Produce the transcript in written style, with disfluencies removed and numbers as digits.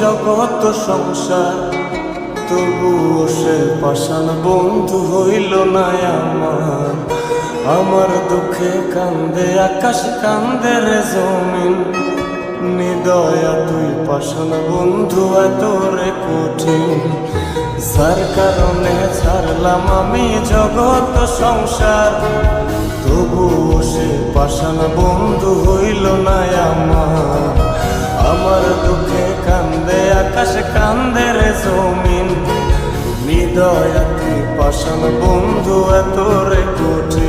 জগৎ সংসার, তবুও সে পাষাণ বন্ধু হইল না আমার। আমার দুঃখে কান্দে আকাশ, কান্দে রে জমিন, নিদয়া তুই পাষাণ বন্ধু এত রে কঠিন। যার কারণে ছাড়লাম আমি জগৎ সংসার, তবুও সে পাষাণ বন্ধু হইল না আমার। আমার দুঃখে কান্দে আকাশ, কান্দে রে জমিন, নিদয়া তুই পাষাণ বন্ধু এত রে কঠিন।